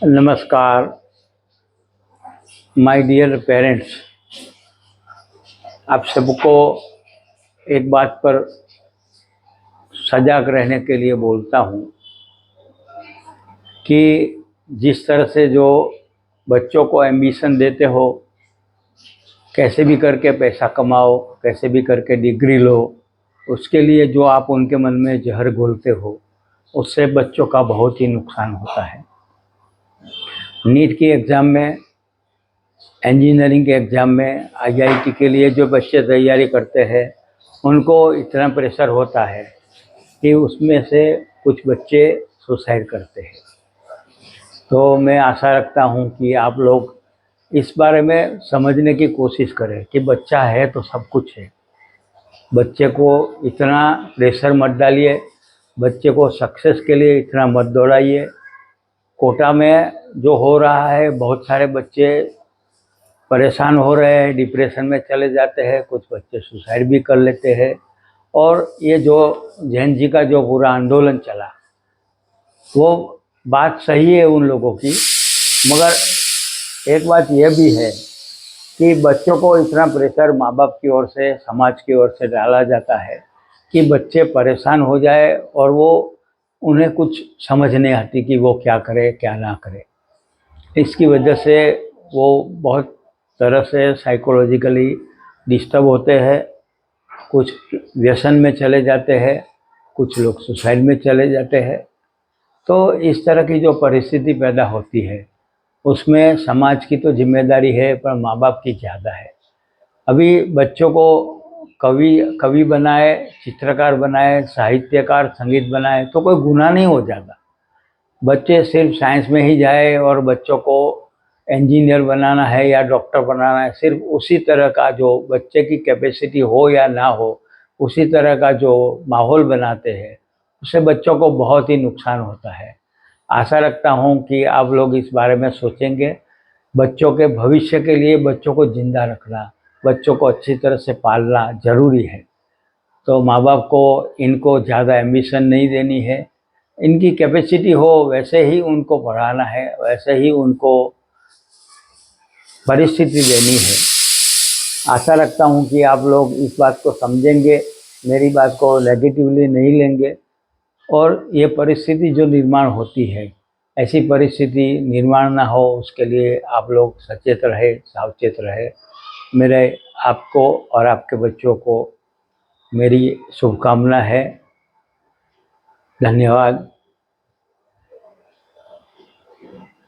नमस्कार my dear parents. आप सबको एक बात पर सजग रहने के लिए बोलता हूँ कि जिस तरह से जो बच्चों को एम्बिशन देते हो, कैसे भी करके पैसा कमाओ, कैसे भी करके डिग्री लो, उसके लिए जो आप उनके मन में जहर घोलते हो, उससे बच्चों का बहुत ही नुकसान होता है। नीट की एग्ज़ाम में, इंजीनियरिंग के एग्ज़ाम में, आईआईटी के लिए जो बच्चे तैयारी करते हैं, उनको इतना प्रेशर होता है कि उसमें से कुछ बच्चे सुसाइड करते हैं। तो मैं आशा रखता हूं कि आप लोग इस बारे में समझने की कोशिश करें कि बच्चा है तो सब कुछ है। बच्चे को इतना प्रेशर मत डालिए, बच्चे को सक्सेस के लिए इतना मत दौड़ाइए। कोटा में जो हो रहा है, बहुत सारे बच्चे परेशान हो रहे हैं, डिप्रेशन में चले जाते हैं, कुछ बच्चे सुसाइड भी कर लेते हैं। और ये जो जैन जी का जो पूरा आंदोलन चला, वो बात सही है उन लोगों की, मगर एक बात यह भी है कि बच्चों को इतना प्रेशर माँ बाप की ओर से, समाज की ओर से डाला जाता है कि बच्चे परेशान हो जाए और वो उन्हें कुछ समझ नहीं आती कि वो क्या करे क्या ना करे। इसकी वजह से वो बहुत तरह से साइकोलॉजिकली डिस्टर्ब होते हैं, कुछ व्यसन में चले जाते हैं, कुछ लोग सुसाइड में चले जाते हैं। तो इस तरह की जो परिस्थिति पैदा होती है, उसमें समाज की तो जिम्मेदारी है, पर माँ बाप की ज़्यादा है। अभी बच्चों को कवि बनाए, चित्रकार बनाए, साहित्यकार, संगीत बनाए तो कोई गुनाह नहीं हो जाता। बच्चे सिर्फ साइंस में ही जाए और बच्चों को इंजीनियर बनाना है या डॉक्टर बनाना है, सिर्फ उसी तरह का जो बच्चे की कैपेसिटी हो या ना हो, उसी तरह का जो माहौल बनाते हैं, उससे बच्चों को बहुत ही नुकसान होता है। आशा रखता हूँ कि आप लोग इस बारे में सोचेंगे। बच्चों के भविष्य के लिए बच्चों को जिंदा रखना, बच्चों को अच्छी तरह से पालना ज़रूरी है। तो माँ बाप को इनको ज़्यादा एम्बिशन नहीं देनी है, इनकी कैपेसिटी हो वैसे ही उनको पढ़ाना है, वैसे ही उनको परिस्थिति देनी है। आशा रखता हूँ कि आप लोग इस बात को समझेंगे, मेरी बात को नेगेटिवली नहीं लेंगे, और ये परिस्थिति जो निर्माण होती है, ऐसी परिस्थिति निर्माण ना हो, उसके लिए आप लोग सचेत रहे, सावचेत रहे। मेरे आपको और आपके बच्चों को मेरी शुभकामना है। धन्यवाद।